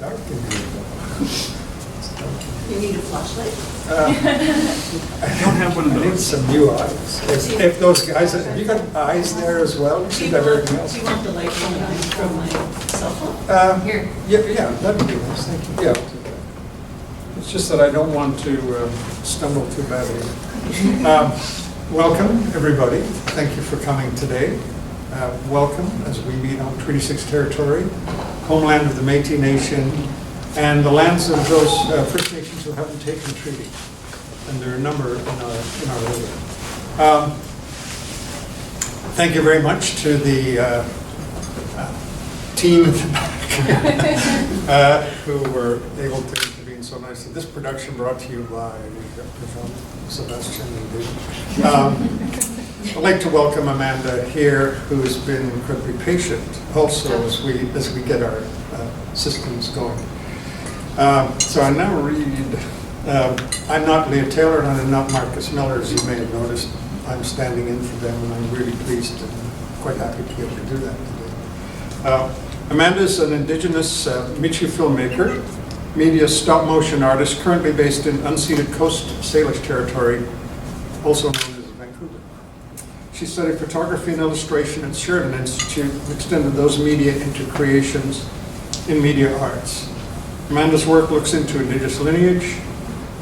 Dark in here. You need a flashlight? I don't have one of those. I need some new eyes. If those guys, have you got eyes there as well? You should have everything else. Do you want the light from my cell phone? Here. Yeah, that'd be nice, thank you. Yeah, I'll do that. It's just that I don't want to stumble too badly. Welcome, everybody. Thank you for coming today. Welcome as we meet on Treaty 6 territory, homeland of the Métis Nation, and the lands of those First Nations who haven't taken the treaty. And there are a number in our area. Thank you very much to the team at the back who were able to intervene so nicely. This production brought to you by Sebastian and David. I'd like to welcome Amanda here, who has been incredibly patient also as we get our systems going. So I now read, I'm not Leah Taylor and I'm not Marcus Miller, as you may have noticed. I'm standing in for them and I'm really pleased and quite happy to be able to do that today. Amanda is an Indigenous Michif filmmaker, media stop motion artist, currently based in unceded Coast Salish territory, also known as Vancouver. She studied photography and illustration at Sheridan Institute and extended those media into creations in media arts. Amanda's work looks into Indigenous lineage,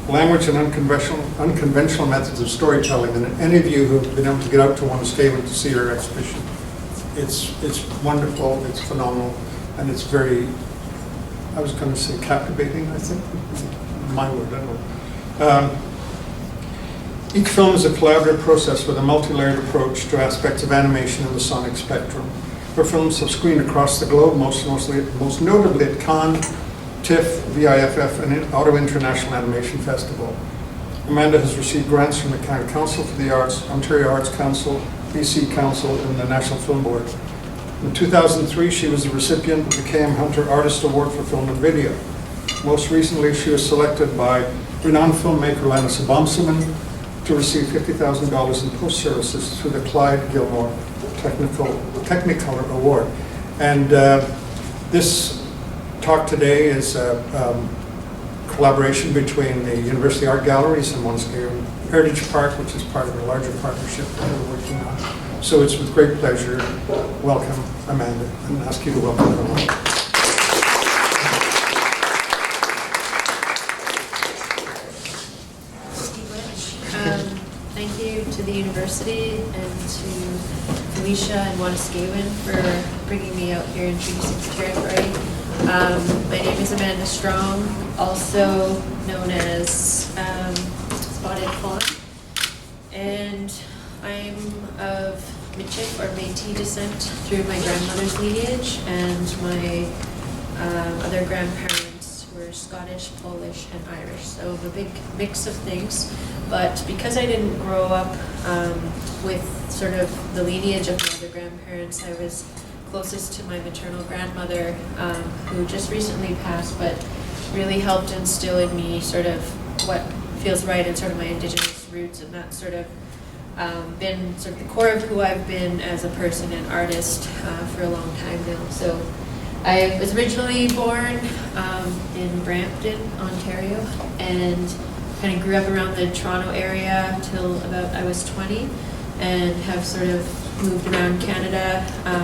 language, and unconventional methods of storytelling. And any of you who have been able to get out to Wanuskewin to see her exhibition, it's wonderful, it's phenomenal, and it's very, I was going to say captivating, I think, my word, I don't know. Each film is a collaborative process with a multi-layered approach to aspects of animation in the sonic spectrum. Her films have screened across the globe, most notably at Canoe, TIFF, VIFF, and Ottawa International Animation Festival. Amanda has received grants from the Canada Council for the Arts, Ontario Arts Council, BC Council, and the National Film Board. In 2003, she was the recipient of the K.M. Hunter Artist Award for Film and Video. Most recently, she was selected by renowned filmmaker Lannis Abomsaman to receive $50,000 in post-services through the Clyde Gilmore Technicolor Award. And this talk today is a collaboration between the University Art Galleries and Wanuskewin Heritage Park, which is part of a larger partnership that we're working on. So it's with great pleasure, welcome Amanda, and ask you to welcome her. Thank you to the university and to Felicia and Wanuskewin for bringing me out here in Treaty 6 territory. My name is Amanda Strong, also known as Spotted Fawn, and I'm of Michif or Métis descent through my grandmother's lineage, and my other grandparents were Scottish, Polish, and Irish, so a big mix of things. But because I didn't grow up with sort of the lineage of my other grandparents, I was closest to my maternal grandmother, who just recently passed, but really helped instill in me sort of what feels right and sort of my Indigenous roots, and that's sort of been sort of the core of who I've been as a person and artist for a long time now. So I was originally born in Brampton, Ontario, and kind of grew up around the Toronto area till about I was 20, and have sort of moved around Canada,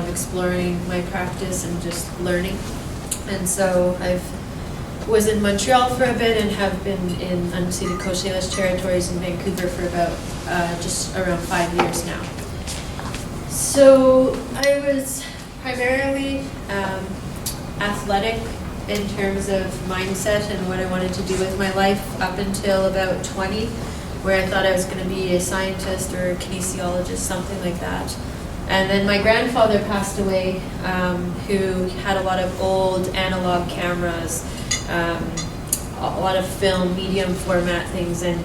exploring my practice and just learning. And so I was in Montreal for a bit and have been in unceded Coast Salish territories in Vancouver for about just around 5 years now. So I was primarily athletic in terms of mindset and what I wanted to do with my life up until about 20, where I thought I was going to be a scientist or a kinesiologist, something like that. And then my grandfather passed away, who had a lot of old analog cameras, a lot of film, medium format things, and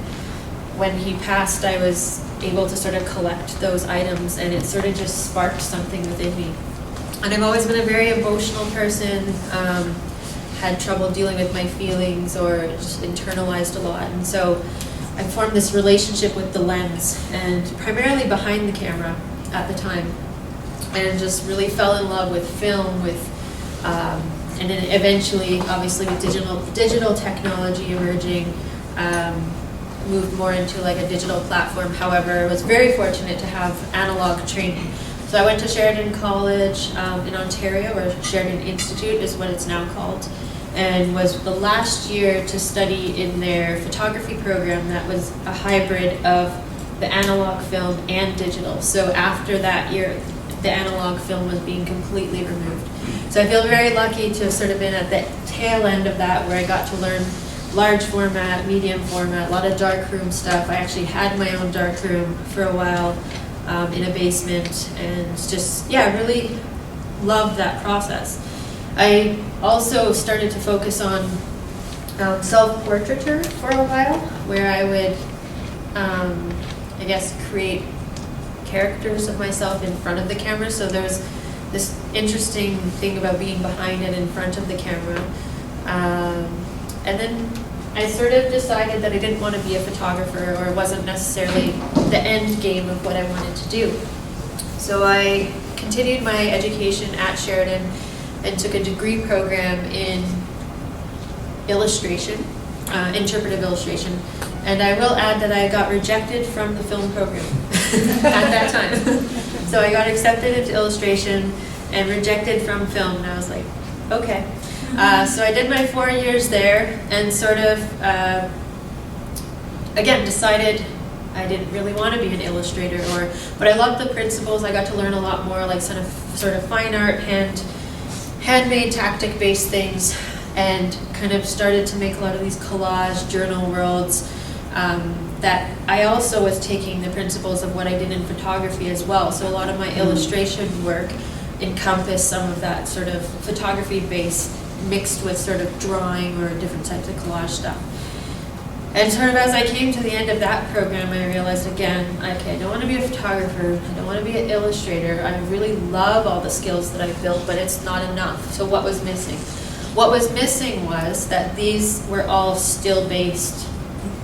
when he passed, I was able to sort of collect those items, and it sort of just sparked something within me. And I've always been a very emotional person, had trouble dealing with my feelings or just internalized a lot, and so I formed this relationship with the lens, and primarily behind the camera at the time, and just really fell in love with film, with And then eventually, obviously with digital technology emerging, moved more into like a digital platform. However, I was very fortunate to have analog training. So I went to Sheridan College in Ontario, or Sheridan Institute is what it's now called, and was the last year to study in their photography program that was a hybrid of the analog film and digital. So after that year, the analog film was being completely removed. So I feel very lucky to have sort of been at the tail end of that, where I got to learn large format, medium format, a lot of darkroom stuff. I actually had my own darkroom for a while in a basement, and just, yeah, really loved that process. I also started to focus on self-portraiture for a while, where I would, I guess, create characters of myself in front of the camera. So there's this interesting thing about being behind and in front of the camera. And then I sort of decided that I didn't want to be a photographer, or it wasn't necessarily the end game of what I wanted to do. So I continued my education at Sheridan and took a degree program in illustration, interpretive illustration. And I will add that I got rejected from the film program at that time. So I got accepted into illustration and rejected from film, and I was like, okay. So I did my 4 years there, and sort of, again, decided I didn't really want to be an illustrator, but I loved the principles. I got to learn a lot more, like sort of fine art, handmade, tactic-based things, and kind of started to make a lot of these collage journal worlds. That I also was taking the principles of what I did in photography as well. So a lot of my illustration work encompassed some of that sort of photography base mixed with sort of drawing or different types of collage stuff. And sort of as I came to the end of that program, I realized again, okay, I don't want to be a photographer, I don't want to be an illustrator. I really love all the skills that I've built, but it's not enough. So what was missing? What was missing was that these were all still-based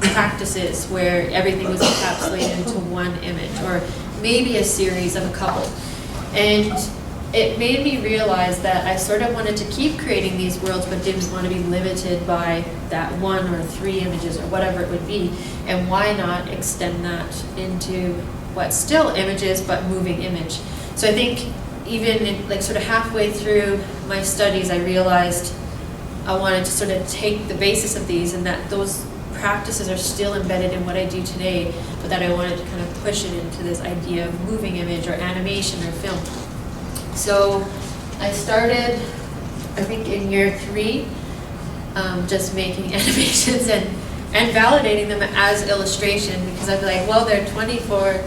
practices where everything was encapsulated into one image, or maybe a series of a couple. And it made me realize that I sort of wanted to keep creating these worlds, but didn't want to be limited by that 1 or 3 images or whatever it would be. And why not extend that into what's still images, but moving image? So I think even in, like sort of halfway through my studies, I realized I wanted to sort of take the basis of these, and that those practices are still embedded in what I do today, but that I wanted to kind of push it into this idea of moving image or animation or film. So I started, I think in year 3, just making animations and validating them as illustration, because I'd be like, well, they're 24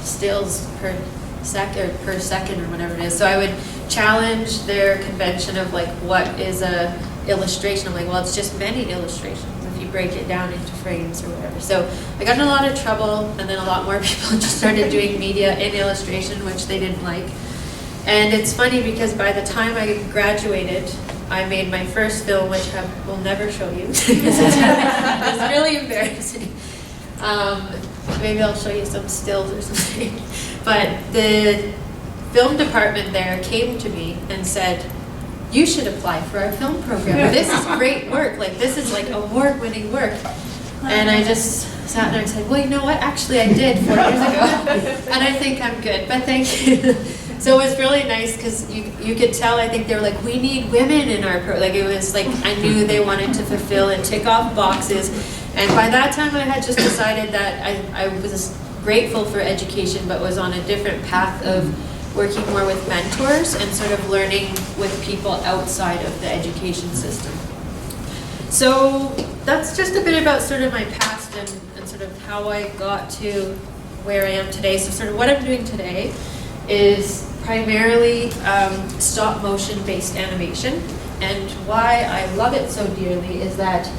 stills per second or whatever it is. So I would challenge their convention of like, what is a illustration? I'm like, well, it's just many illustrations if you break it down into frames or whatever. So I got in a lot of trouble, and then a lot more people just started doing media in illustration, which they didn't like. And it's funny because by the time I graduated, I made my first film, which I will never show you because it's really embarrassing. Maybe I'll show you some stills or something. But the film department there came to me and said, you should apply for our film program. This is great work. Like, this is like award-winning work. And I just sat there and said, well, you know what? Actually, I did 4 years ago. And I think I'm good, but thank you. So it was really nice because you could tell, I think they were like, we need women in our like it was like, I knew they wanted to fulfill and tick off boxes. And by that time I had just decided that I was grateful for education, but was on a different path of working more with mentors and sort of learning with people outside of the education system. So that's just a bit about sort of my past and sort of how I got to where I am today. So sort of what I'm doing today is primarily stop motion based animation, and why I love it so dearly is that,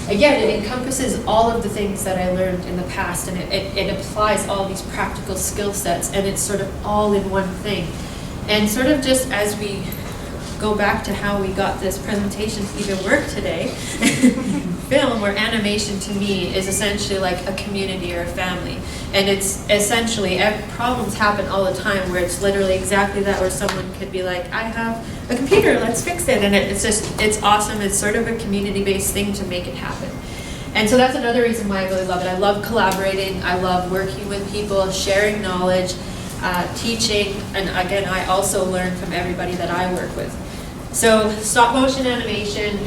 again, it encompasses all of the things that I learned in the past, and it applies all these practical skill sets, and it's sort of all in one thing. And sort of just as we go back to how we got this presentation to even work today, film or animation to me is essentially like a community or a family. And it's essentially, problems happen all the time where it's literally exactly that, where someone could be like, I have a computer, let's fix it. And it's awesome. It's sort of a community-based thing to make it happen. And so that's another reason why I really love it. I love collaborating. I love working with people, sharing knowledge, teaching. And again, I also learn from everybody that I work with. So stop motion animation,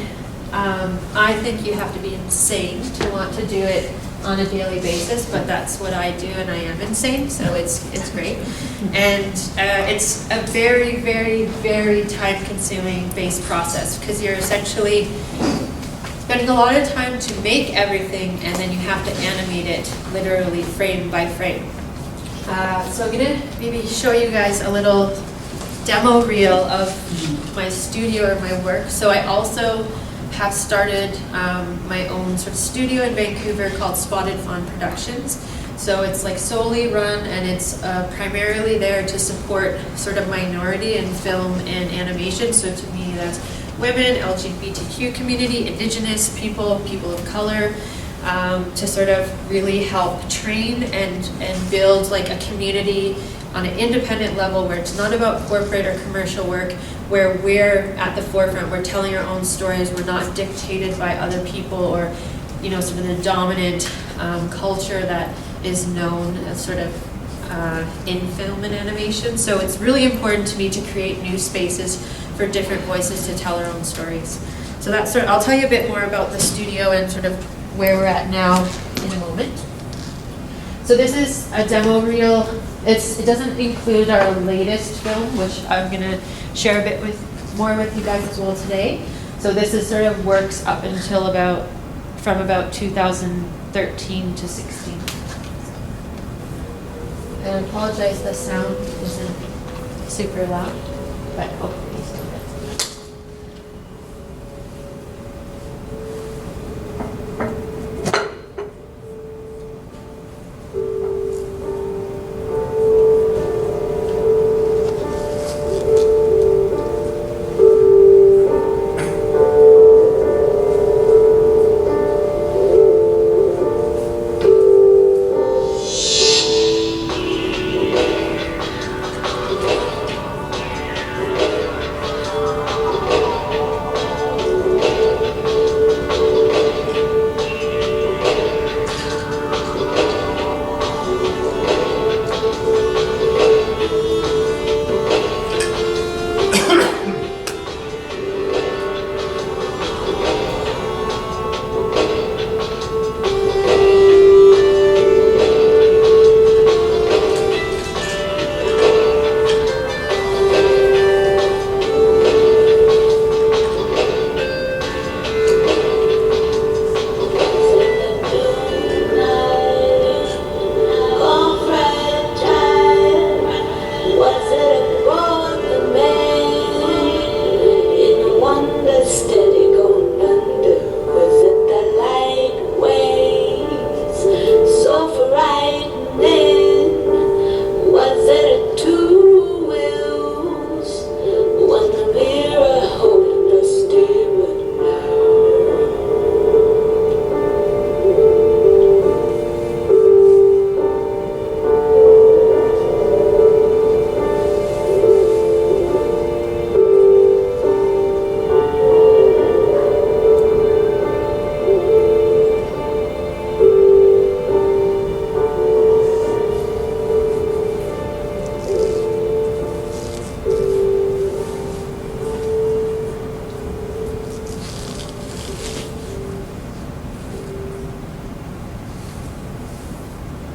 I think you have to be insane to want to do it on a daily basis, but that's what I do, and I am insane, so it's great. And it's a very, very, very time-consuming base process, because you're essentially spending a lot of time to make everything, and then you have to animate it literally frame by frame. So I'm gonna maybe show you guys a little demo reel of my studio or my work. So I also have started my own sort of studio in Vancouver called Spotted Fawn Productions. So it's like solely run, and it's primarily there to support sort of minority in film and animation. So to me, that's women, LGBTQ community, Indigenous people, people of color, to sort of really help train and build like a community on an independent level where it's not about corporate or commercial work, where we're at the forefront, we're telling our own stories, we're not dictated by other people or, you know, sort of the dominant culture that is known as sort of in film and animation. So it's really important to me to create new spaces for different voices to tell our own stories. So that's I'll tell you a bit more about the studio and sort of where we're at now in a moment. So this is a demo reel. It doesn't include our latest film, which I'm going to share a bit more with you guys as well today. So this is sort of works up until from about 2013 to 16. And I apologize, the sound isn't super loud, but hopefully it's still good.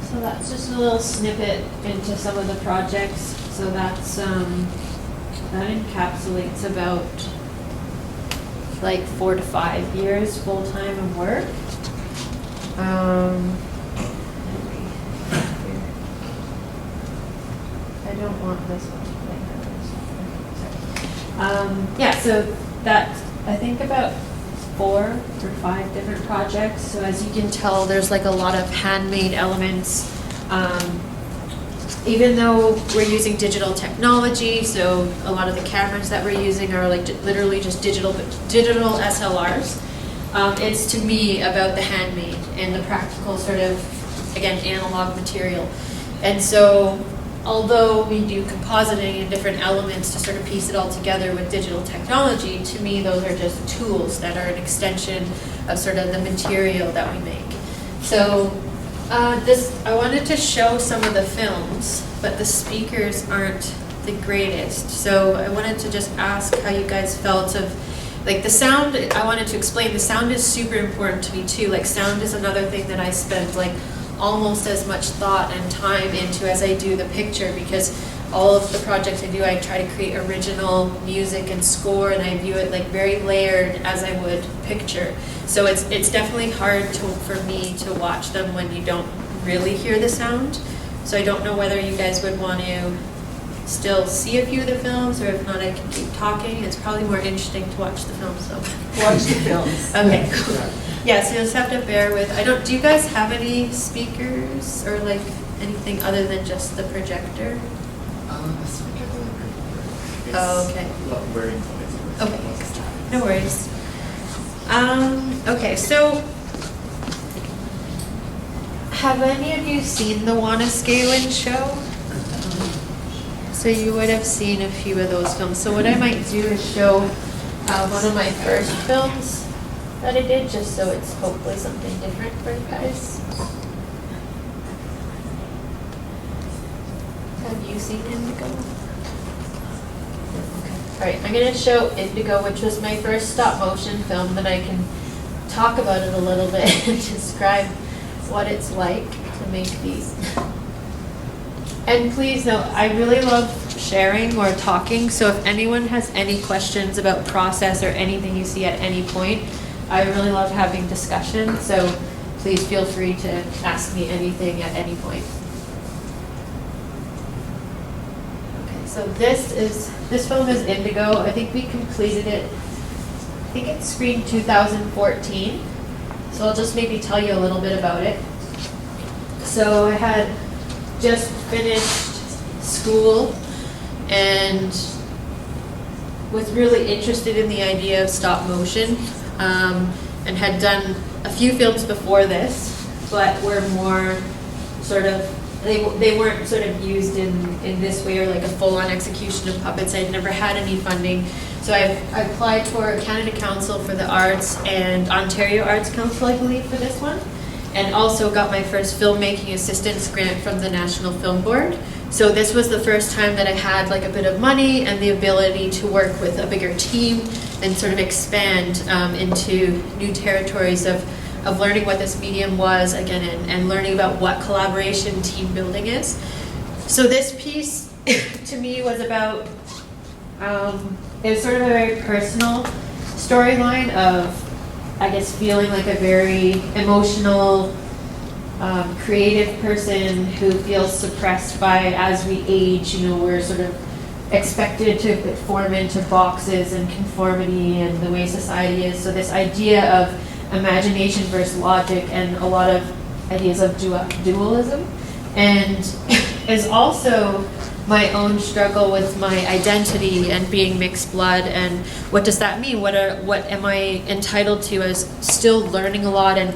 So that's just a little snippet into some of the projects. So that's that encapsulates about like 4 to 5 years full-time of work. I don't want this one to play. Yeah, so that's, I think, about 4 or 5 different projects. So as you can tell, there's like a lot of handmade elements. Even though we're using digital technology, so a lot of the cameras that we're using are like literally just digital SLRs. It's to me about the handmade and the practical sort of, again, analog material. And so, although we do compositing and different elements to sort of piece it all together with digital technology, to me those are just tools that are an extension of sort of the material that we make. So I wanted to show some of the films, but the speakers aren't the greatest. So I wanted to just ask how you guys felt of, like, the sound. I wanted to explain the sound is super important to me too. Like, sound is another thing that I spend like almost as much thought and time into as I do the picture, because all of the projects I do, I try to create original music and score, and I view it like very layered as I would picture. So it's definitely hard for me to watch them when you don't really hear the sound. So I don't know whether you guys would want to still see a few of the films, or if not, I can keep talking. It's probably more interesting to watch the films, so. Watch the films. Okay, cool. Yeah, so you'll just have to bear with, do you guys have any speakers or like anything other than just the projector? Oh, okay. Okay, no worries. Okay, so have any of you seen the Wanuskewin show? So you would have seen a few of those films. So what I might do is show one of my first films that I did, just so it's hopefully something different for you guys. Have you seen Indigo? Okay. All right, I'm going to show Indigo, which was my first stop motion film, that I can talk about it a little bit and describe what it's like to make these. And please note, I really love sharing or talking, so if anyone has any questions about process or anything you see at any point, I really love having discussion, so please feel free to ask me anything at any point. Okay, so this film is Indigo. I think we completed it, I think it screened 2014, so I'll just maybe tell you a little bit about it. So I had just finished school and was really interested in the idea of stop motion, and had done a few films before this, but were more sort of, they weren't sort of used in this way, or like a full-on execution of puppets. I'd never had any funding. So I applied for Canada Council for the Arts and Ontario Arts Council, I believe, for this one. And also got my first filmmaking assistance grant from the National Film Board. So this was the first time that I had like a bit of money and the ability to work with a bigger team and sort of expand into new territories of learning what this medium was, again, and learning about what collaboration team building is. So this piece to me was about, it was sort of a very personal storyline of, I guess, feeling like a very emotional, creative person who feels suppressed by, as we age, we're sort of expected to form into boxes and conformity and the way society is. So this idea of imagination versus logic, and a lot of ideas of dualism, and is also my own struggle with my identity and being mixed blood, and what does that mean? What am I entitled to, as still learning a lot, and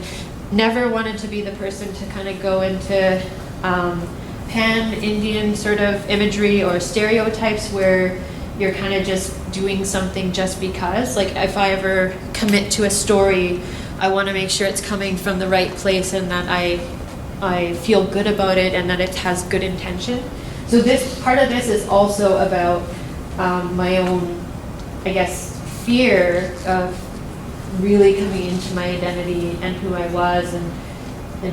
never wanted to be the person to kind of go into pan-Indian sort of imagery or stereotypes where you're kind of just doing something just because. Like, if I ever commit to a story, I want to make sure it's coming from the right place, and that I feel good about it, and that it has good intention. So this part of this is also about my own, I guess, fear of really coming into my identity and who I was, and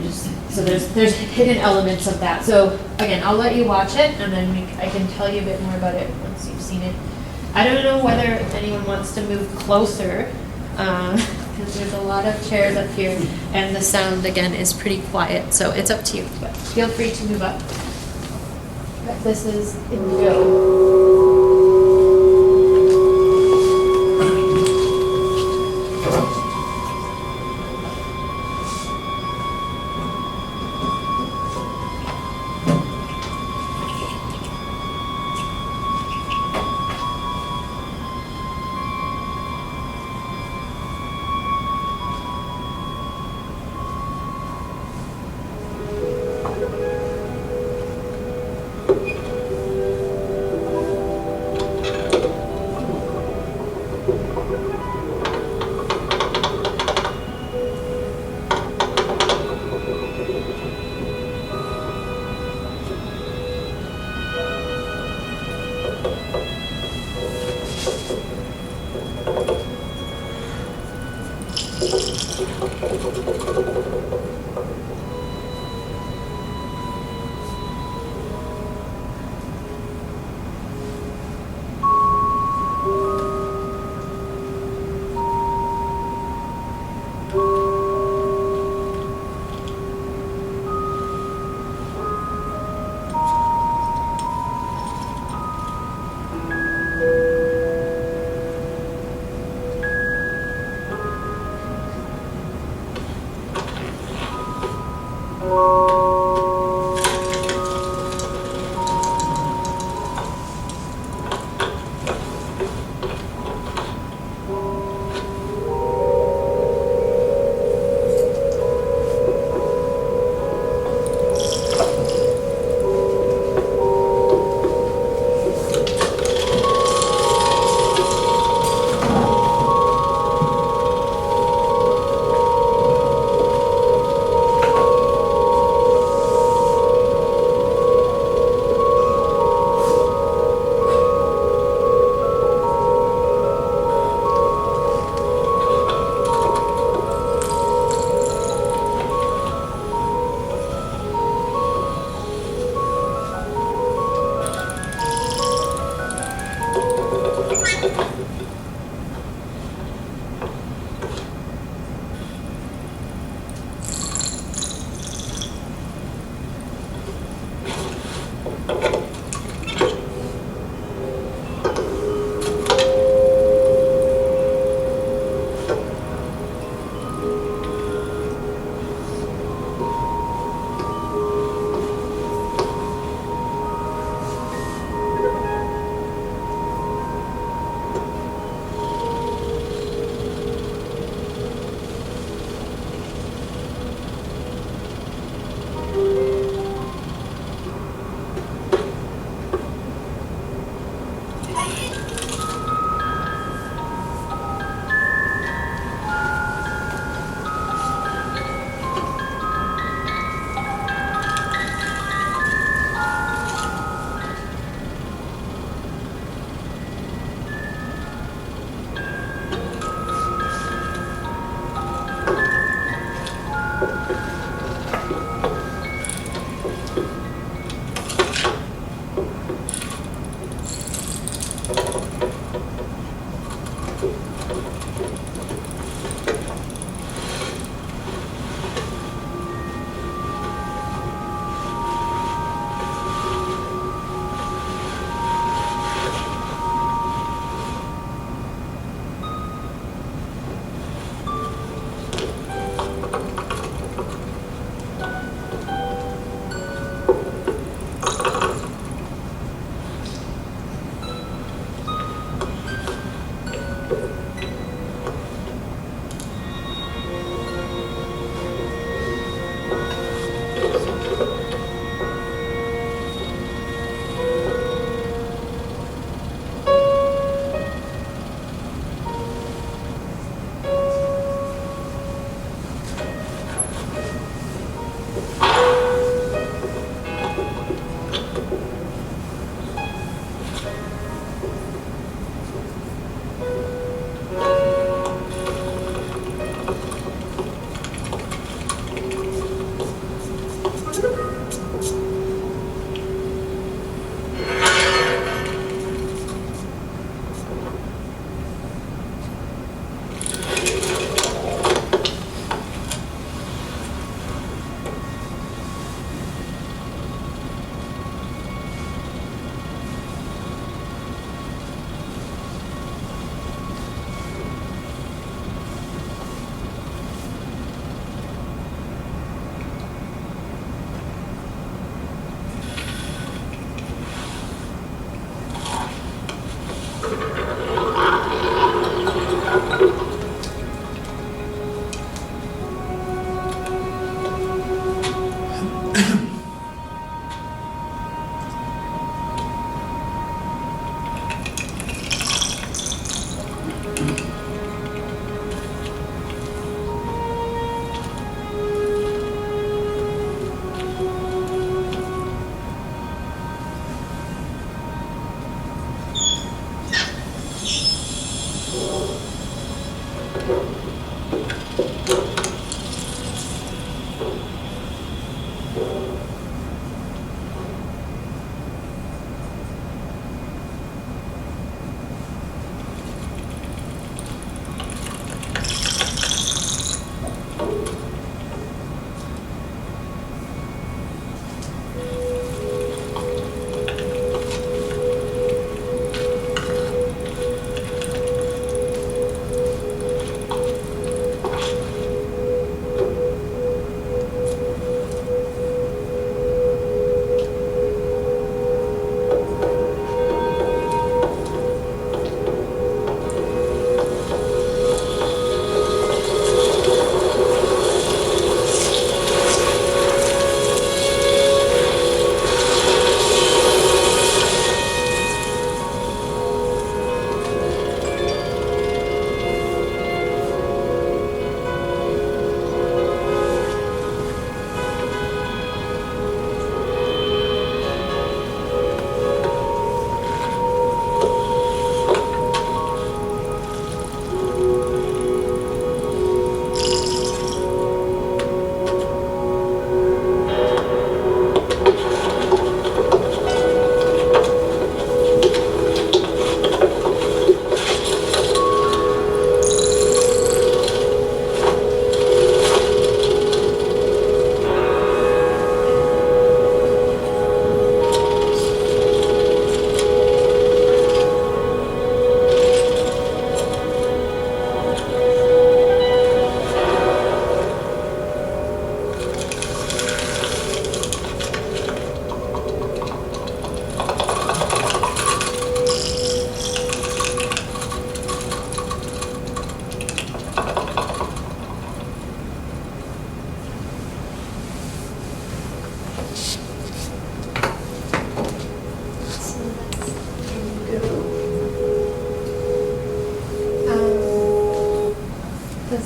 just, so there's hidden elements of that. So again, I'll let you watch it, and then I can tell you a bit more about it once you've seen it. I don't know whether anyone wants to move closer, because there's a lot of chairs up here, and the sound again is pretty quiet, so it's up to you, but feel free to move up. But this is Indigo.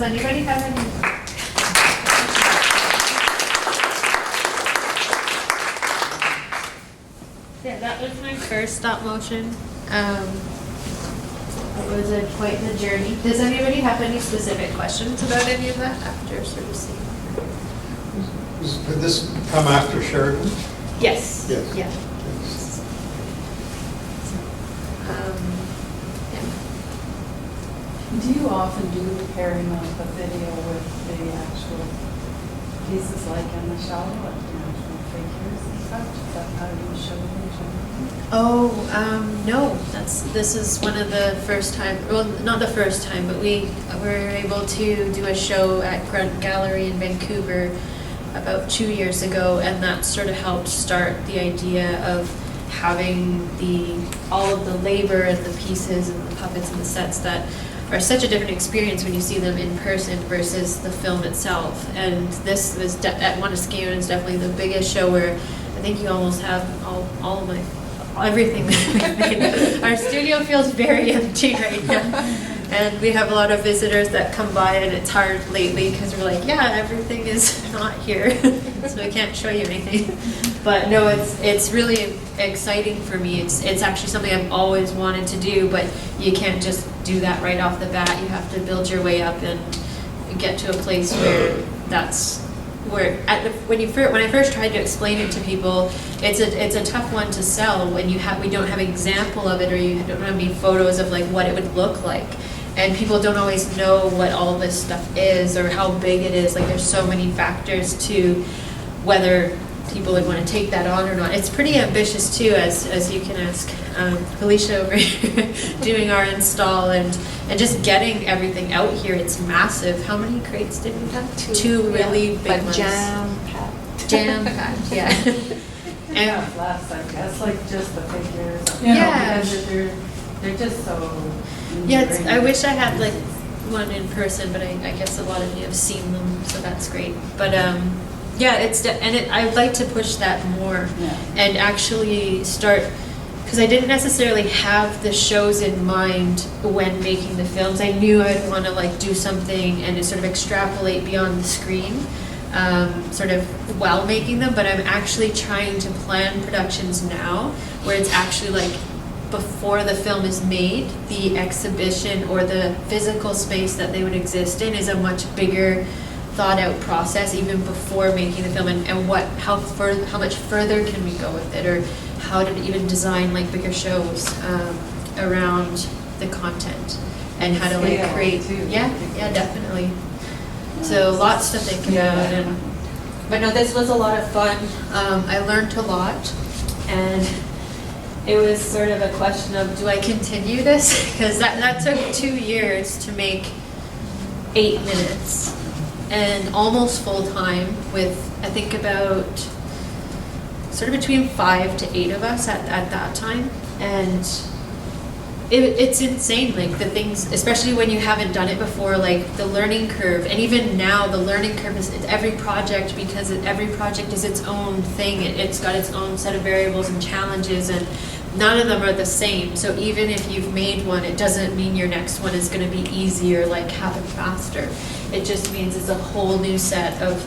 Does anybody have any? Yeah, that was my first stop motion. It was quite the journey. Does anybody have any specific questions about any of that after sort of seeing? Did this come after Sheridan? Yes. Yes. Yeah. Yes. Yeah. Do you often do the pairing of the video with the actual pieces like in the show, like the actual figures and such? Is that how you show them? Oh, no, this is one of the first time, well, not the first time, but we were able to do a show at Grunt Gallery in Vancouver about 2 years ago, and that sort of helped start the idea of having all of the labor and the pieces and the puppets and the sets that are such a different experience when you see them in person versus the film itself. And this was at Wanuskewin is definitely the biggest show where I think you almost have all of everything that we've made. Our studio feels very empty right now. And we have a lot of visitors that come by, and it's hard lately because we're like, yeah, everything is not here, so we can't show you anything. But no, it's really exciting for me. It's actually something I've always wanted to do, but you can't just do that right off the bat. You have to build your way up and get to a place where when I first tried to explain it to people, it's a tough one to sell when we don't have an example of it, or you don't have any photos of like what it would look like. And people don't always know what all this stuff is or how big it is. Like there's so many factors to whether people would want to take that on or not. It's pretty ambitious too, as you can ask Felicia over here doing our install and just getting everything out here. It's massive. How many crates did we have? Two really big ones. Jam-packed. Jam-packed, yeah. Yeah, last, I guess, like just the figures. Yeah. Because they're just so. Yeah, I wish I had like one in person, but I guess a lot of you have seen them, so that's great. But yeah, I'd like to push that more and actually start, because I didn't necessarily have the shows in mind when making the films. I knew I'd want to like do something and to sort of extrapolate beyond the screen, sort of while making them. But I'm actually trying to plan productions now where it's actually like, before the film is made, the exhibition or the physical space that they would exist in is a much bigger thought out process even before making the film, and how much further can we go with it, or how to even design like bigger shows around the content and how to like create definitely. So lots to think about. But no, this was a lot of fun. I learned a lot, and it was sort of a question of, do I continue this? Because that took 2 years to make 8 minutes and almost full time with, I think, about sort of between 5 to 8 of us at that time. And it's insane, like the things, especially when you haven't done it before, like the learning curve. And even now the learning curve is every project, because every project is its own thing. It's got its own set of variables and challenges, and none of them are the same. So even if you've made one, it doesn't mean your next one is going to be easier, like happen faster. It just means it's a whole new set of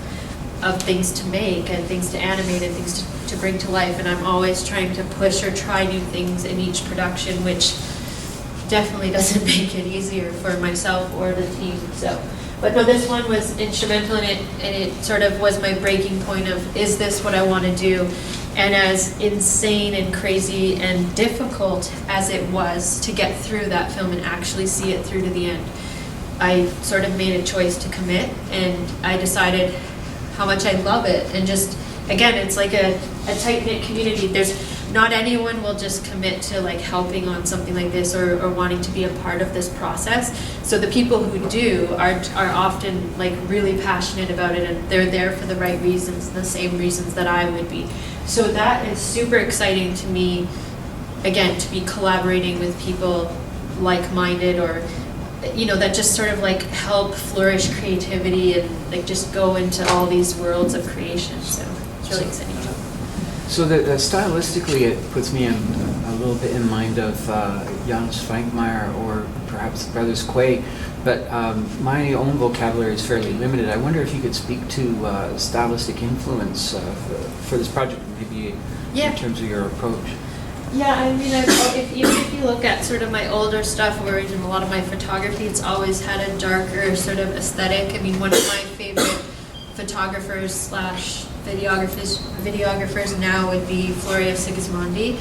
things to make and things to animate and things to bring to life. And I'm always trying to push or try new things in each production, which definitely doesn't make it easier for myself or the team. So, but no, this one was instrumental in it, and it sort of was my breaking point of, is this what I want to do? And as insane and crazy and difficult as it was to get through that film and actually see it through to the end, I sort of made a choice to commit, and I decided how much I love it. And just, again, it's like a tight-knit community. Not anyone will just commit to like helping on something like this or wanting to be a part of this process. So the people who do are often like really passionate about it, and they're there for the right reasons, the same reasons that I would be. So that is super exciting to me, again, to be collaborating with people like-minded, or that just sort of like help flourish creativity and like just go into all these worlds of creation. So it's really exciting. So stylistically, it puts me in a little bit in mind of Jan Svankmajer or perhaps the Brothers Quay, but my own vocabulary is fairly limited. I wonder if you could speak to stylistic influence for this project, maybe in terms of your approach. Yeah, I mean, even if you look at sort of my older stuff, or even a lot of my photography, it's always had a darker sort of aesthetic. I mean, one of my favorite photographers slash videographers now would be Florio Sigismondi,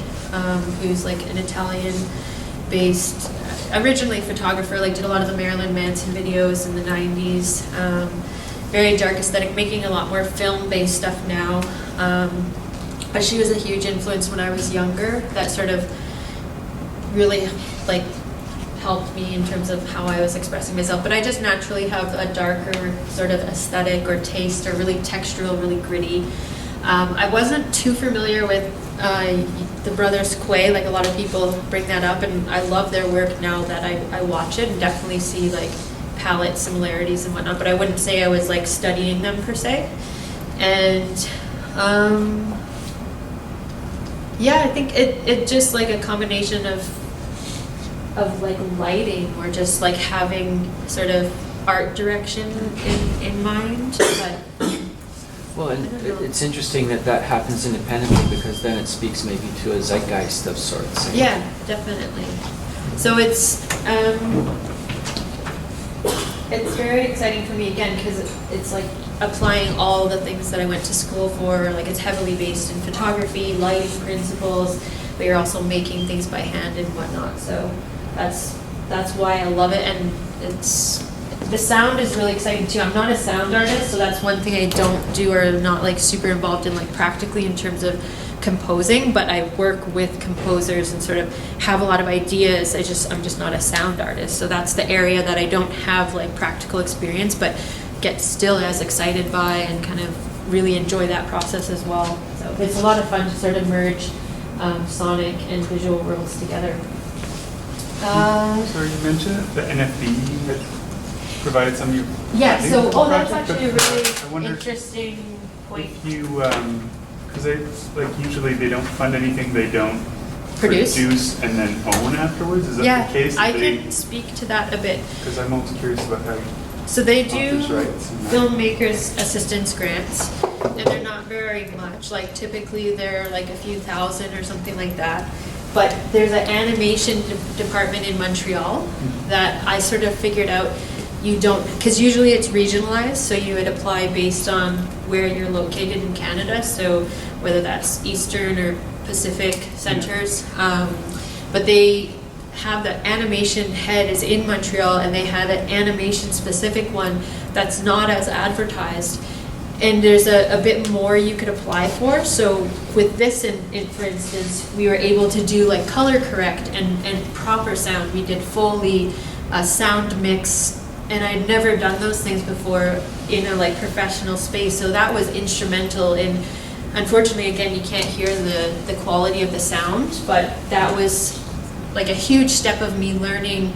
who's like an Italian-based, originally photographer, like did a lot of the Marilyn Manson videos in the 90s. Very dark aesthetic, making a lot more film-based stuff now. But she was a huge influence when I was younger, that sort of really like helped me in terms of how I was expressing myself. But I just naturally have a darker sort of aesthetic or taste, or really textural, really gritty. I wasn't too familiar with the Brothers Quay, like a lot of people bring that up, and I love their work now that I watch it, and definitely see like palette similarities and whatnot, but I wouldn't say I was like studying them per se. And yeah, I think it just like a combination of like lighting, or just like having sort of art direction in mind. But Well, and it's interesting that that happens independently, because then it speaks maybe to a zeitgeist of sorts. yeah, definitely. So it's very exciting for me, again, because it's like applying all the things that I went to school for. Like, it's heavily based in photography, lighting principles, but you're also making things by hand and whatnot. So that's why I love it. And the sound is really exciting too. I'm not a sound artist, so that's one thing I don't do, or not like super involved in like practically in terms of composing, but I work with composers and sort of have a lot of ideas. I'm just not a sound artist. So that's the area that I don't have like practical experience, but get still as excited by and kind of really enjoy that process as well. So it's a lot of fun to sort of merge sonic and visual worlds together. Sorry, you mentioned the NFB had provided some of your Yeah, funding so, for the that's project, actually a but I really wonder interesting point. if you, because they, like, usually they don't fund anything they don't Produce and then own afterwards. Is that the case? I can speak to that a bit. Because I'm always curious about how. So they do Authors' rights and that. filmmakers assistance grants, and they're not very much. Like, typically they're like a few thousand or something like that. But there's an animation department in Montreal that I sort of figured out you don't, because usually it's regionalized, so you would apply based on where you're located in Canada, so whether that's Eastern or Pacific centers. But they have the animation head is in Montreal, and they had an animation specific one that's not as advertised. And there's a bit more you could apply for. So with this, for instance, we were able to do like color correct and proper sound. We did Foley, sound mix, and I'd never done those things before in a like professional space. So that was instrumental in, unfortunately, again, you can't hear the quality of the sound, but that was like a huge step of me learning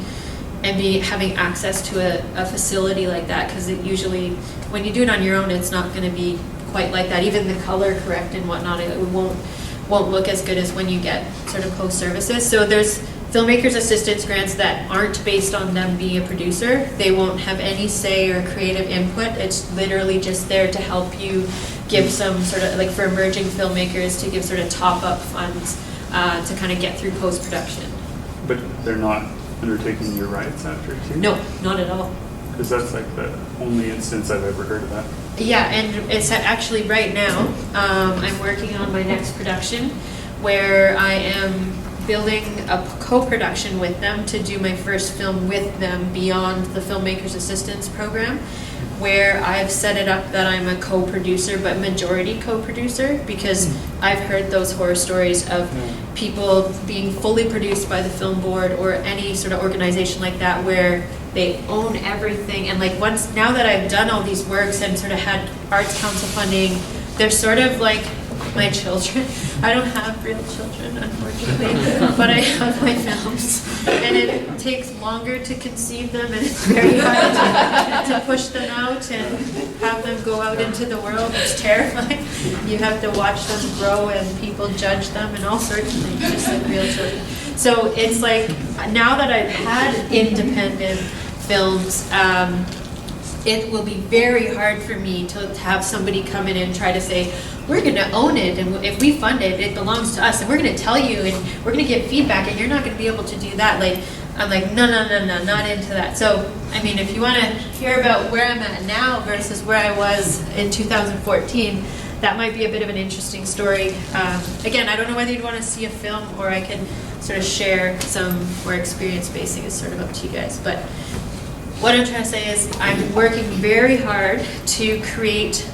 and having access to a facility like that, because it usually, when you do it on your own, it's not going to be quite like that. Even the color correct and whatnot, it won't look as good as when you get sort of post services. So there's filmmakers assistance grants that aren't based on them being a producer. They won't have any say or creative input. It's literally just there to help you give some sort of, like for emerging filmmakers, to give sort of top up funds to kind of get through post production. But they're not undertaking your rights after too? No, not at all. Because that's like the only instance I've ever heard of that. Yeah, and it's actually right now, I'm working on my next production where I am building a co-production with them to do my first film with them beyond the Filmmakers Assistance Program, where I've set it up that I'm a co-producer, but majority co-producer, because I've heard those horror stories of people being fully produced by the film board or any sort of organization like that, where they own everything. And like now that I've done all these works and sort of had Arts Council funding, they're sort of like my children. I don't have real children, unfortunately, but I have my films. And it takes longer to conceive them, and it's very hard to push them out and have them go out into the world. It's terrifying. You have to watch them grow and people judge them and all sorts of things, just like real children. So it's like, now that I've had independent films, it will be very hard for me to have somebody come in and try to say, we're going to own it, and if we fund it, it belongs to us, and we're going to tell you, and we're going to give feedback, and you're not going to be able to do that. Like, I'm like, no, not into that. So, I mean, if you want to hear about where I'm at now versus where I was in 2014, that might be a bit of an interesting story. Again, I don't know whether you'd want to see a film, or I can sort of share some more experience basing. It's sort of up to you guys. But what I'm trying to say is I'm working very hard to create,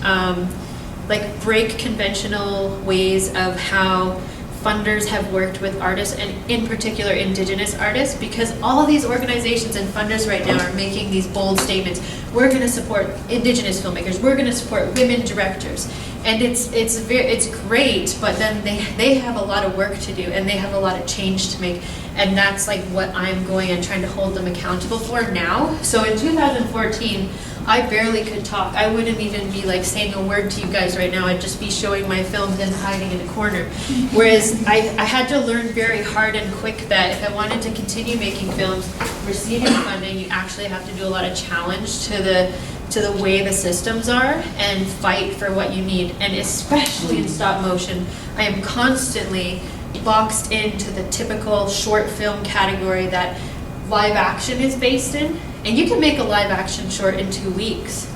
like, break conventional ways of how funders have worked with artists, and in particular Indigenous artists, because all of these organizations and funders right now are making these bold statements. We're going to support Indigenous filmmakers. We're going to support women directors. And it's great, but then they have a lot of work to do, and they have a lot of change to make. And that's like what I'm going and trying to hold them accountable for now. So in 2014, I barely could talk. I wouldn't even be like saying a word to you guys right now. I'd just be showing my films and hiding in a corner. Whereas I had to learn very hard and quick that if I wanted to continue making films, receiving funding, you actually have to do a lot of challenge to the way the systems are and fight for what you need. And especially in stop motion, I am constantly boxed into the typical short film category that live action is based in. And you can make a live action short in 2 weeks.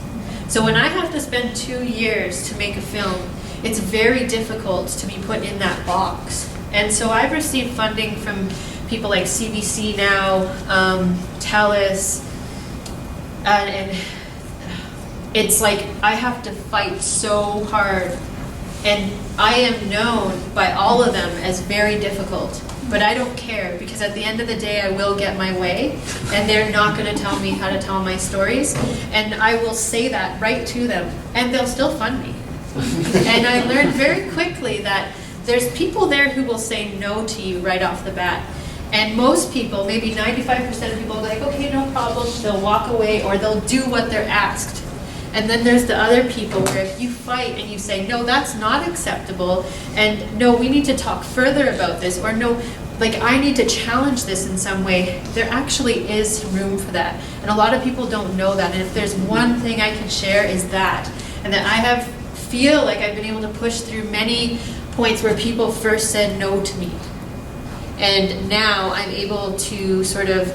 So when I have to spend 2 years to make a film, it's very difficult to be put in that box. And so I've received funding from people like CBC now, TELUS, and it's like I have to fight so hard. And I am known by all of them as very difficult. But I don't care, because at the end of the day, I will get my way, and they're not going to tell me how to tell my stories. And I will say that right to them, and they'll still fund me. And I learned very quickly that there's people there who will say no to you right off the bat. And most people, maybe 95% of people, are like, okay, no problem. They'll walk away, or they'll do what they're asked. And then there's the other people where if you fight and you say, no, that's not acceptable, and no, we need to talk further about this, or no, like I need to challenge this in some way, there actually is room for that. And a lot of people don't know that. And if there's one thing I can share is that, and that I feel like I've been able to push through many points where people first said no to me. And now I'm able to sort of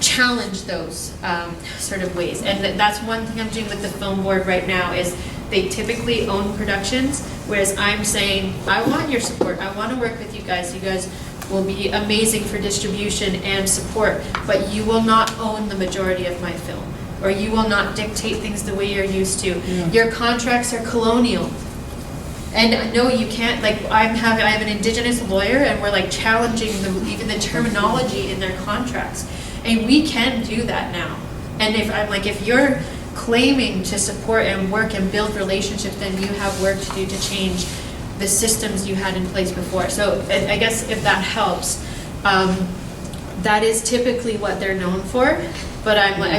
challenge those sort of ways. And that's one thing I'm doing with the film board right now is they typically own productions, whereas I'm saying, I want your support. I want to work with you guys. You guys will be amazing for distribution and support, but you will not own the majority of my film, or you will not dictate things the way you're used to. Yeah. Your contracts are colonial. And no, you can't, like, I have an Indigenous lawyer, and we're like challenging even the terminology in their contracts. And we can do that now. And if you're claiming to support and work and build relationships, then you have work to do to change the systems you had in place before. So I guess if that helps, that is typically what they're known for. But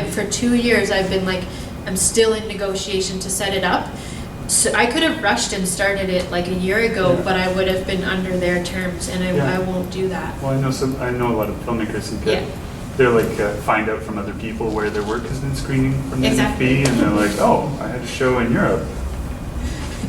for 2 years, I've been like, I'm still in negotiation to set it up. So I could have rushed and started it like a year ago, but I would have been under their terms, and I won't do that. Well, I know a lot of filmmakers who get, they're like, find out from other people where their work has been screening from the NFB, and they're like, oh, I had a show in Europe.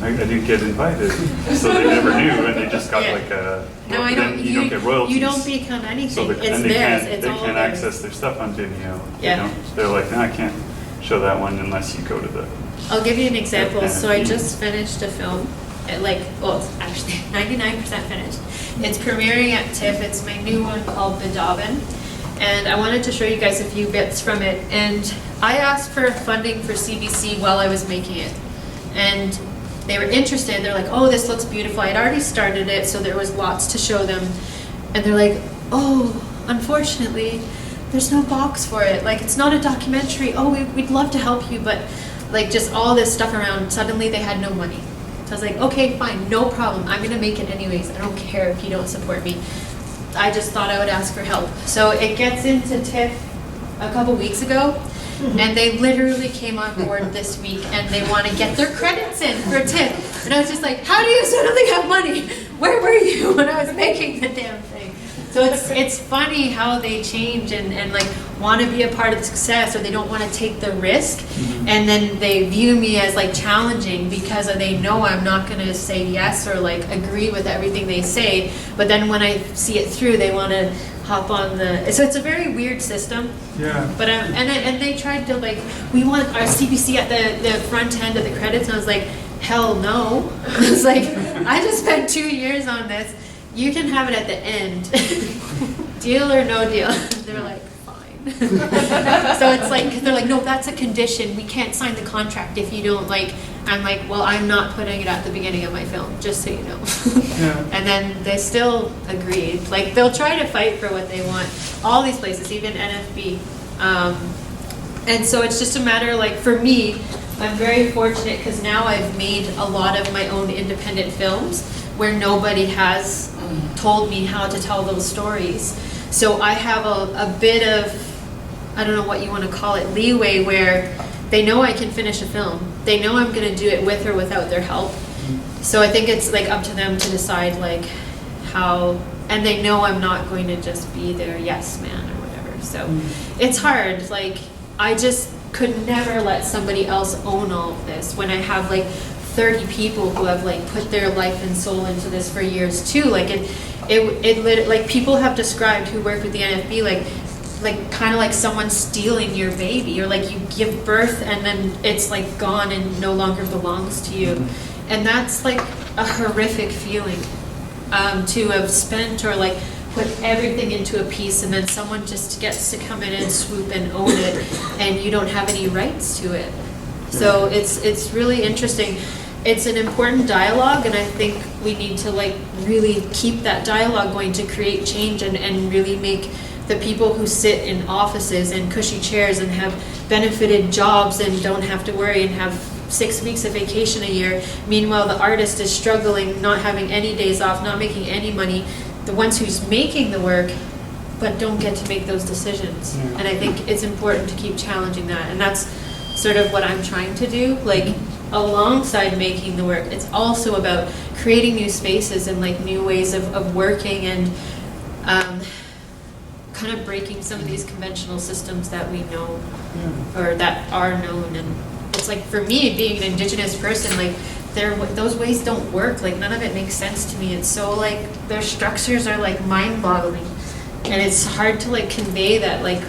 I didn't get invited. So they never knew, and they just got like a, no, I don't, you don't get royalties. You don't become anything, so it's theirs, it's all they can't theirs. access their stuff on Vimeo. Yeah. They're like, no, I can't show that one unless you go to the... I'll give you an example. So I just finished a film, it's actually 99% finished. It's premiering at TIFF. It's my new one called Biidaaban. And I wanted to show you guys a few bits from it. And I asked for funding for CBC while I was making it. And they were interested. They're like, oh, this looks beautiful. I'd already started it, so there was lots to show them. And they're like, oh, unfortunately, there's no box for it. Like, it's not a documentary. Oh, we'd love to help you, but like just all this stuff around. Suddenly they had no money. So I was like, okay, fine, no problem. I'm gonna make it anyways. I don't care if you don't support me. I just thought I would ask for help. So it gets into TIFF a couple weeks ago, and they literally came on board this week, and they want to get their credits in for TIFF. And I was just like, how do you suddenly have money? Where were you when I was making the damn thing? So it's funny how they change and like want to be a part of the success, or they don't want to take the risk, and then they view me as like challenging because they know I'm not going to say yes or like agree with everything they say. But then when I see it through, they want to hop on the. So it's a very weird system. Yeah. But and they tried to like, we want our CBC at the front end of the credits, and I was like, hell no. I was like, I just spent 2 years on this. You can have it at the end. Deal or no deal? They're like, fine. So it's like, because they're like, no, that's a condition. We can't sign the contract if you don't like. I'm like, well, I'm not putting it at the beginning of my film, just so you know. Yeah. And then they still agreed. Like, they'll try to fight for what they want. All these places, even NFB. And so it's just a matter, like, for me, I'm very fortunate because now I've made a lot of my own independent films where nobody has told me how to tell those stories. So I have a bit of, I don't know what you want to call it, leeway where they know I can finish a film. They know I'm going to do it with or without their help. So I think it's like up to them to decide like how, and they know I'm not going to just be their yes man or whatever. So it's hard. Like, I just could never let somebody else own all of this when I have like 30 people who have like put their life and soul into this for years too. Like it like people have described who work with the NFB like kind of like someone stealing your baby, or like you give birth and then it's like gone and no longer belongs to you. And that's like a horrific feeling to have spent or like put everything into a piece, and then someone just gets to come in and swoop and own it, and you don't have any rights to it. So it's really interesting. It's an important dialogue, and I think we need to like really keep that dialogue going to create change and really make the people who sit in offices and cushy chairs and have benefited jobs and don't have to worry and have 6 weeks of vacation a year. Meanwhile, the artist is struggling, not having any days off, not making any money. The ones who's making the work, but don't get to make those decisions. Yeah. And I think it's important to keep challenging that. And that's sort of what I'm trying to do. Like, alongside making the work, it's also about creating new spaces and like new ways of working and kind of breaking some of these conventional systems that we know or that are known. And it's like, for me, being an Indigenous person, like those ways don't work. Like, none of it makes sense to me. It's so like their structures are like mind-boggling, and it's hard to like convey that like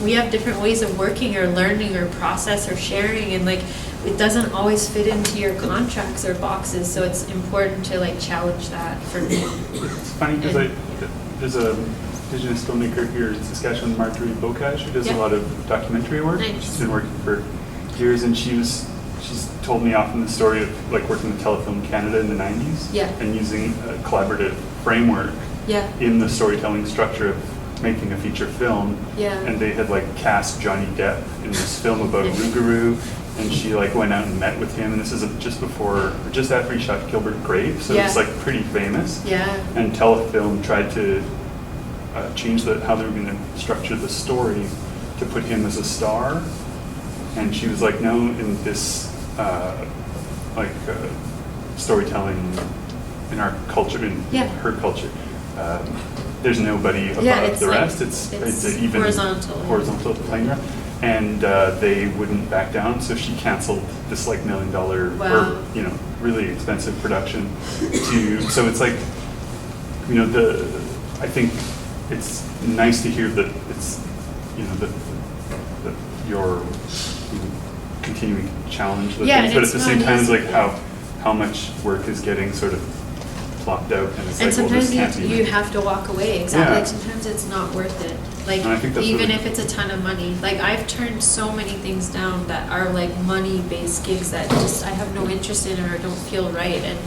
we have different ways of working or learning or process or sharing, and like it doesn't always fit into your contracts or boxes. So it's important to like challenge that for me. It's funny because there's a Indigenous filmmaker here in Saskatchewan, Marjorie Bocage, who does a lot of documentary work. Nice. She's been working for years, and she's told me often the story of like working with Telefilm Canada in the 90s and using a collaborative framework in the storytelling structure of making a feature film. And they had like cast Johnny Depp in this film about Rougarou, and she like went out and met with him, and this is just after he shot Gilbert Grape, so it's like pretty famous. And Telefilm tried to change how they were going to structure the story to put him as a star, and she was like, no, in this storytelling in our culture, in her culture, there's nobody above the rest. It's an even horizontal plane ground. And they wouldn't back down, so she canceled this like $1 million or really expensive production. So it's like, I think it's nice to hear that it's that you're continuing to challenge the things, but at the same time, it's like how much work is getting sort of plopped out, and it's like, well, this can't be. And sometimes you have to walk away. Exactly. Like, sometimes it's not worth it. Like, even if it's a ton of money. Like, I've turned so many things down that are like money-based gigs that just I have no interest in or don't feel right. And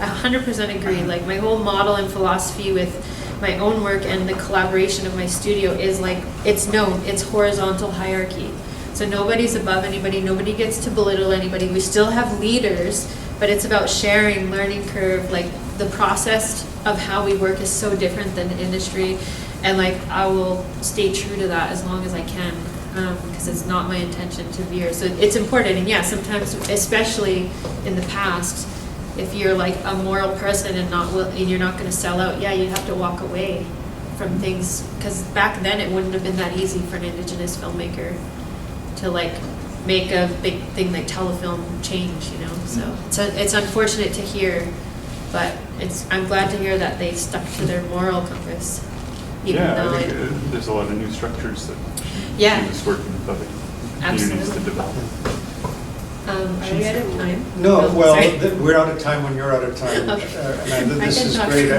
I 100% agree. Like, my whole model and philosophy with my own work and the collaboration of my studio is like, it's known, it's horizontal hierarchy. So nobody's above anybody, nobody gets to belittle anybody. We still have leaders, but it's about sharing, learning curve, like the process of how we work is so different than the industry. And like, I will stay true to that as long as I can, because it's not my intention to veer. So it's important, and yeah, sometimes, especially in the past, if you're like a moral person and you're not going to sell out, yeah, you have to walk away from things, because back then it wouldn't have been that easy for an Indigenous filmmaker to like make a big thing like telefilm change, you know. So it's unfortunate to hear, but I'm glad to hear that they stuck to their moral compass. Even Yeah, though I think there's a lot of new structures that Yeah. she was working with other communities to Absolutely. develop. Are we out of time? No, Oh, well, sorry. we're out of time when you're out of time. Okay. Amanda, I this can is talk. great.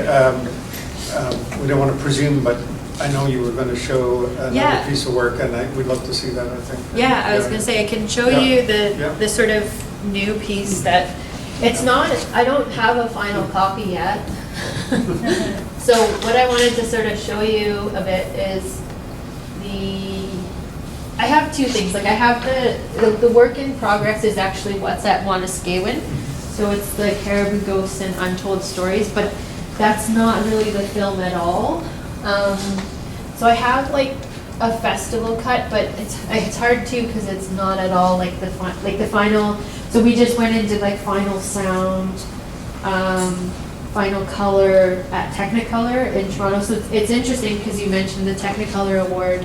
We don't want to presume, but I know you were going to show another Yeah. piece of work, and we'd love to see that, I think. Yeah, I was gonna say, I can show Yeah. you Yeah. the sort of new piece that, it's not, I don't have a final copy yet. So what I wanted to sort of show you a bit is I have two things, like I have the work in progress is actually what's at Wanuskewin. So it's the Caribou Ghosts and Untold Stories, but that's not really the film at all. So I have like a festival cut, but it's hard too because it's not at all like the final. So we just went into like final sound, final color at Technicolor in Toronto. So it's interesting because you mentioned the Technicolor award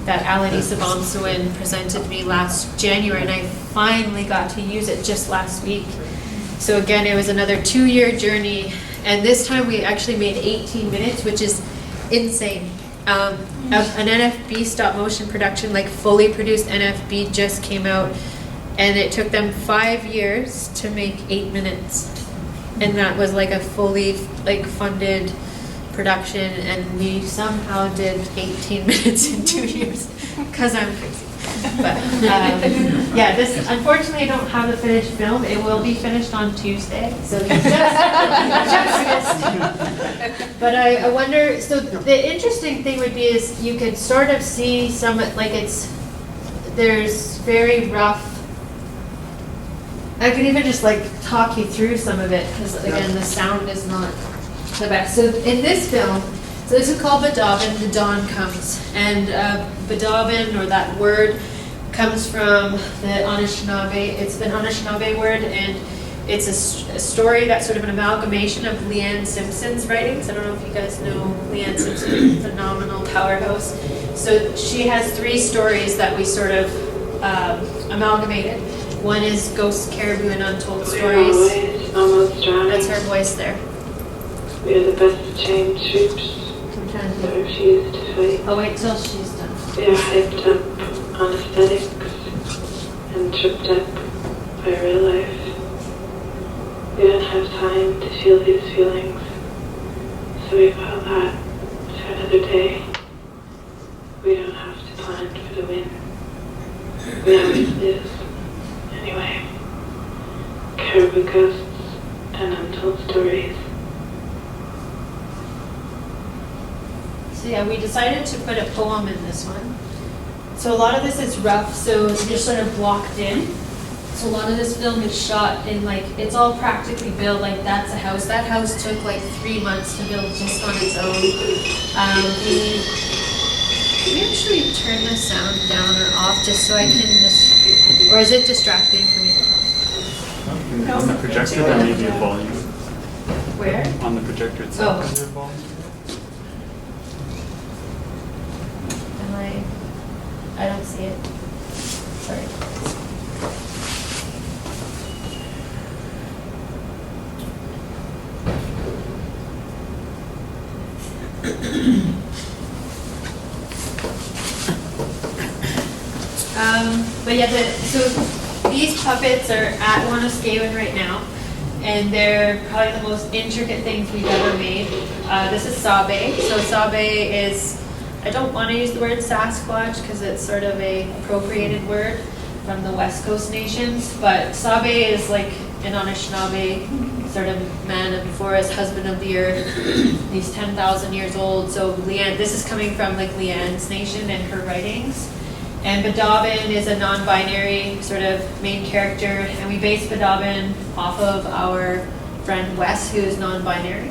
that Alan Isabamsawin presented me last January, and I finally got to use it just last week. So again, it was another 2-year journey, and this time we actually made 18 minutes, which is insane. An NFB stop motion production, like fully produced NFB, just came out, and it took them 5 years to make 8 minutes. And that was like a fully like funded production, and we somehow did 18 minutes in 2 years because I'm crazy. But yeah, this unfortunately I don't have a finished film. It will be finished on Tuesday, so you just missed. But I wonder. So the interesting thing would be is you could sort of see some like there's very rough. I could even just like talk you through some of it because again the sound is not the best. So in this film, so this is called Biidaaban the Dawn Comes, and Biidaaban, or that word, comes from the Anishinaabe. It's an Anishinaabe word, and it's a story that's sort of an amalgamation of Leanne Simpson's writings. I don't know if you guys know Leanne Simpson, phenomenal powerhouse. So she has 3 stories that we sort of amalgamated. One is Ghosts, Caribou, and Untold Stories. That's her voice there. We are the best chained troops that refuse to fight. Oh, wait till she's done. We are hyped up on aesthetics and tripped up by real life. We don't have time to feel these feelings, so we pile that for another day. We don't have to plan for the win. We always lose. Anyway, Caribou Ghosts and Untold Stories. So yeah, we decided to put a poem in this one. So a lot of this is rough, so it's just sort of blocked in. So a lot of this film is shot in like, it's all practically built, like that's a house. That house took like 3 months to build just on its own. Can we actually turn the sound down or off just so I can just, or is it distracting for me to talk? On the projector, there may be a volume. Where? On the projector itself, Oh. is there a volume? I don't see it. Sorry. But yeah, so these puppets are at Wanuskewin right now, and they're probably the most intricate things we've ever made. This is Sabe. So Sabe is, I don't want to use the word Sasquatch because it's sort of a appropriated word from the West Coast nations, but Sabe is like an Anishinaabe sort of man of the forest, husband of the earth. He's 10,000 years old. So Leanne, this is coming from like Leanne's nation and her writings. And Biidaaban is a non-binary sort of main character, and we based Biidaaban off of our friend Wes, who is non-binary.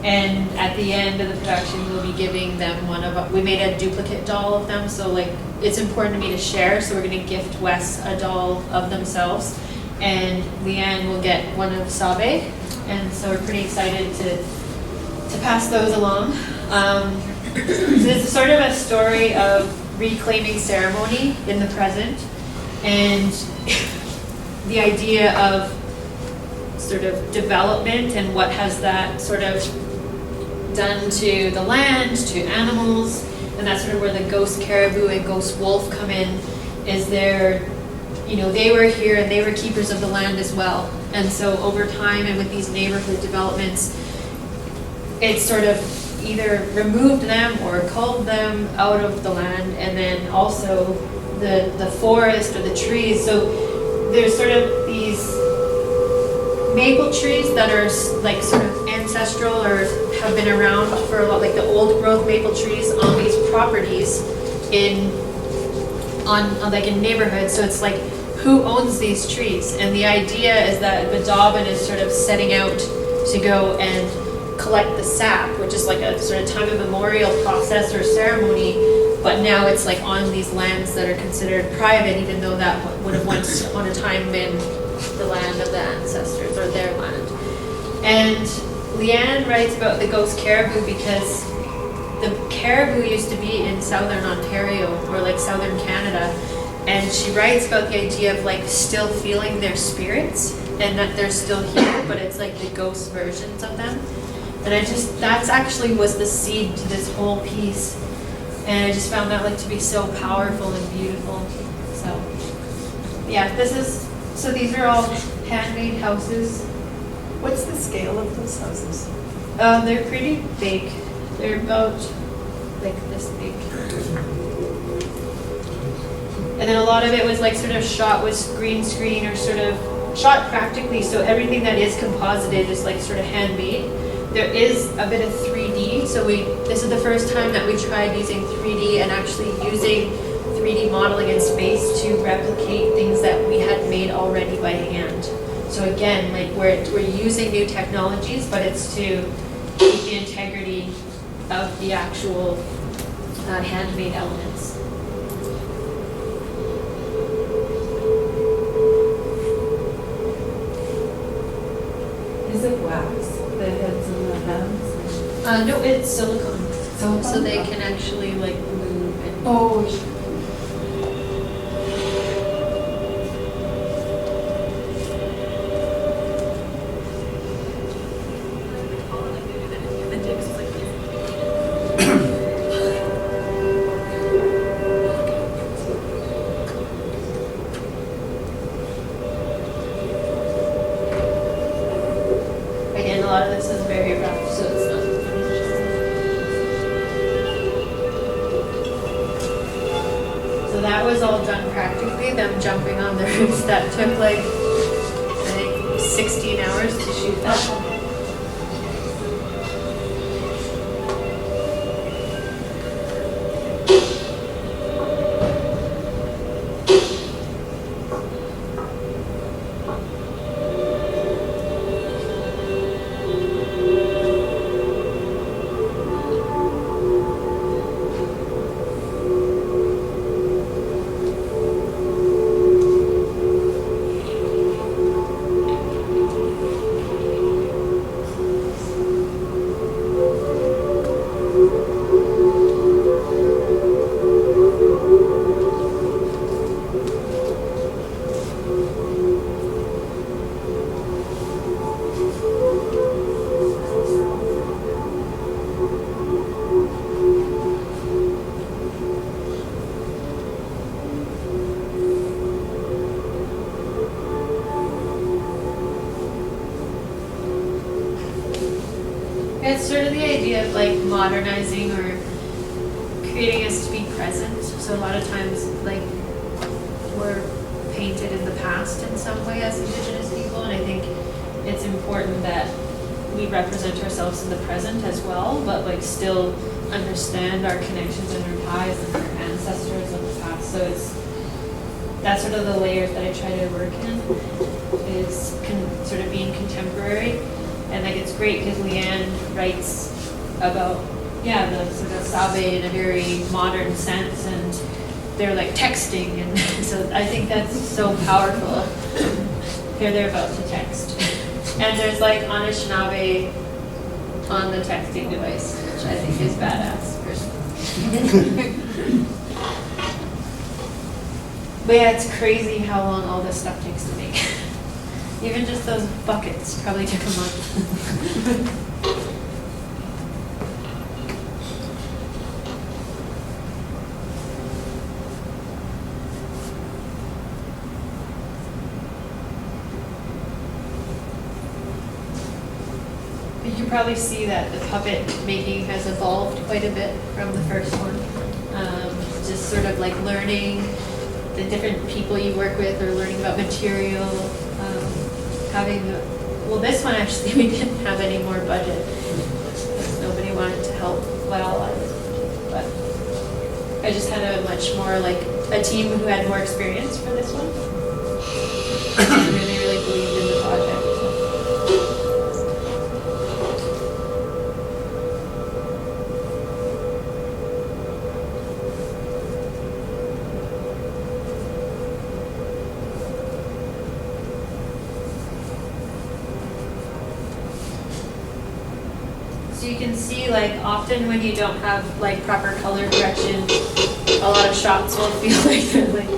And at the end of the production, we'll be giving them we made a duplicate doll of them, so like it's important to me to share, so we're going to gift Wes a doll of themselves, and Leanne will get one of Sabe, and so we're pretty excited to pass those along. So this is sort of a story of reclaiming ceremony in the present, and the idea of sort of development and what has that sort of done to the land, to animals, and that's sort of where the ghost caribou and ghost wolf come in, is they were here and they were keepers of the land as well. And so over time and with these neighborhood developments, it sort of either removed them or culled them out of the land, and then also the forest or the trees. So there's sort of these maple trees that are like sort of ancestral or have been around for a lot, like the old growth maple trees on these properties in neighborhoods. So it's like, who owns these trees? And the idea is that Biidaaban is sort of setting out to go and collect the sap, which is like a sort of time immemorial process or ceremony, but now it's like on these lands that are considered private, even though that would have once upon a time been the land of the ancestors or their land. And Leanne writes about the ghost caribou because the caribou used to be in southern Ontario or like southern Canada, and she writes about the idea of like still feeling their spirits and that they're still here, but it's like the ghost versions of them. And that's actually was the seed to this whole piece, and I just found that like to be so powerful and beautiful. So yeah, so these are all handmade houses. What's the scale of those houses? They're pretty big. They're about like this big. And then a lot of it was like sort of shot with green screen or sort of shot practically. So everything that is composited is like sort of handmade. There is a bit of 3D. So this is the first time that we tried using 3D and actually using 3D modeling in space to replicate things that we had made already by hand. So again, like we're using new technologies, but it's to keep the integrity of the actual handmade elements. Is it wax, the heads and the hands? No, it's silicone. Silicone? So they can actually like move and Oh, again, a lot of this is very rough, so it's not finished. So that was all done practically, them jumping on the roofs. That took like, I think, 16 hours to shoot that. It's sort of the idea of like modernizing or creating us to be present. So a lot of times, like, we're painted in the past in some way as Indigenous people, and I think it's important that we represent ourselves in the present as well, but like still understand our connections and our ties and our ancestors of the past. So that's sort of the layers that I try to work in, is sort of being contemporary. And like it's great because Leanne writes about, the sort of Sabe in a very modern sense, and they're like texting, and so I think that's so powerful. Here they're about to text. And there's like Anishinaabe on the texting device, which I think is badass personally. But yeah, it's crazy how long all this stuff takes to make. Even just those buckets probably took a month. You can probably see that the puppet making has evolved quite a bit from the first one. Just sort of like learning the different people you work with, or learning about material. This one actually we didn't have any more budget because nobody wanted to help well. But I just had a much more like a team who had more experience for this one. And really, really believed in the project. So you can see, like, often when you don't have like proper color correction, a lot of shots will feel like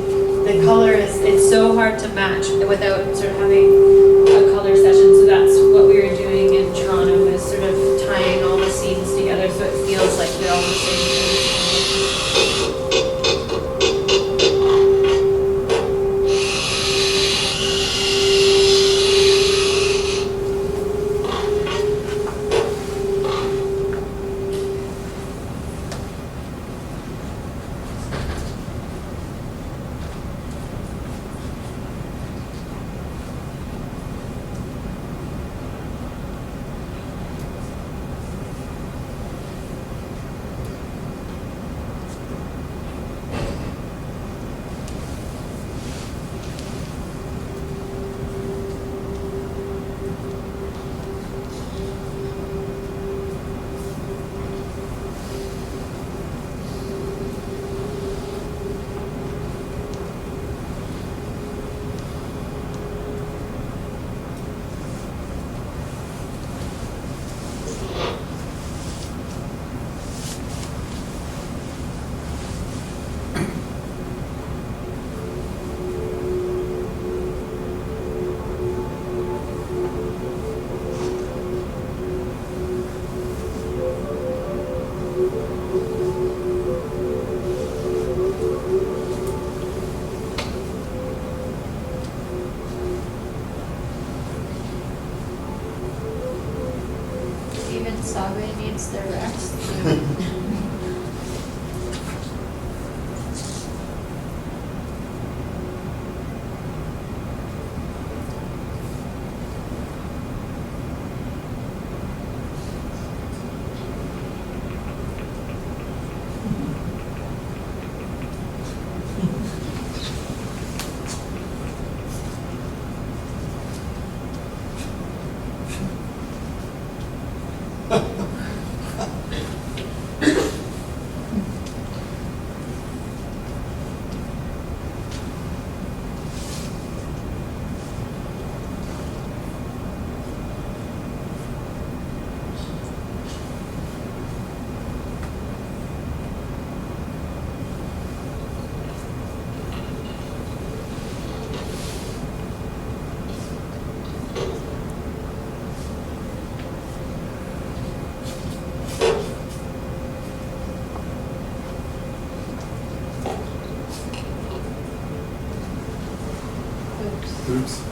the color it's so hard to match without sort of having a color session. So that's what we were doing in Toronto, is sort of tying all the scenes together so it feels like they're all the same thing. Sabe needs their rest. Oops.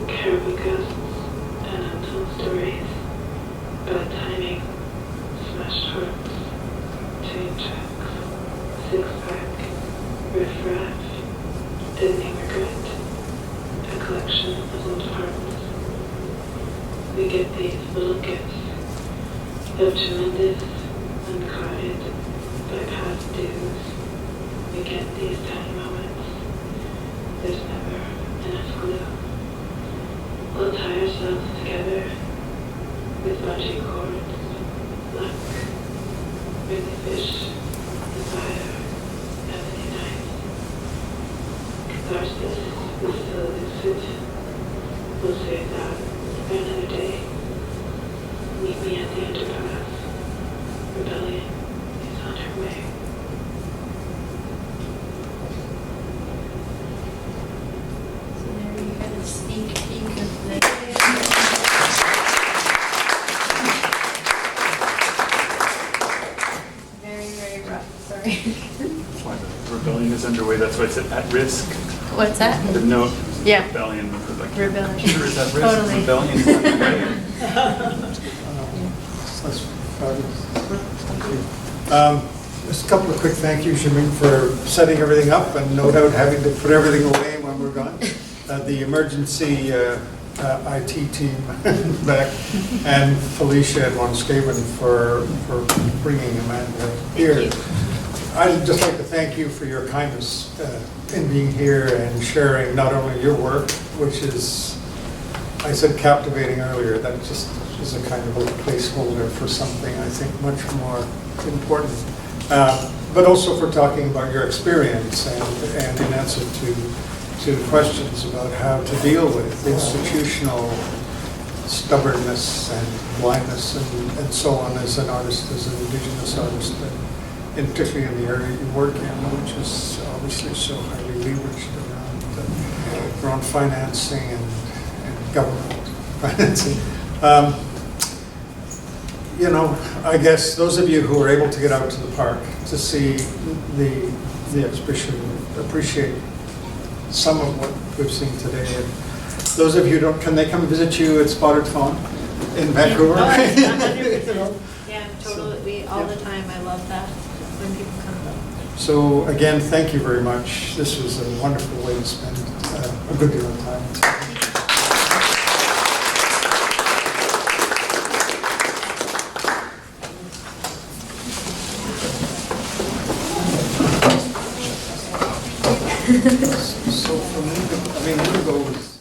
Terrible ghosts and untold stories, bad timing, smashed hearts, train tracks, six-pack, riff-raff, deadening regret, a collection of old hearts. We get these little gifts of tremendous, unclouded by past dues. We get these tiny moments. There's never enough glue. We'll tie ourselves together with bungee cords, luck, really fish, desire, ebony knife. Catharsis is still elusive. We'll save that for another day. Meet me at the underpass. Rebellion is on her way. So there you got a sneak peek of the. Very, very rough, sorry. That's why the rebellion is underway. That's why it's at risk. What's that? The note, Yeah. rebellion, like, Rebellion. Sure is at risk. Totally. Rebellion is underway. That's fabulous. Thank you. Just a couple of quick thank yous, Shamin, for setting everything up and no doubt having to put everything away when we're gone. The emergency IT team back, and Felicia and Wanuskewin for bringing Amanda here. I'd just like to thank you for your kindness in being here and sharing not only your work, which is, I said captivating earlier, that just is a kind of a placeholder for something I think much more important, but also for talking about your experience and in answer to questions about how to deal with institutional stubbornness and blindness and so on as an artist, as an Indigenous artist, and particularly in the area you work in, which is obviously so highly leveraged around financing and government financing. You know, I guess those of you who were able to get out to the park to see the exhibition appreciate some of what we've seen today. And those of you who don't, can they come visit you at Spotted Fawn in Vancouver? Yeah, 100%. Yeah, totally. All the time. I love that. when people come. So again, thank you very much. This was a wonderful way to spend a good deal of time. So for me, I'm going to go with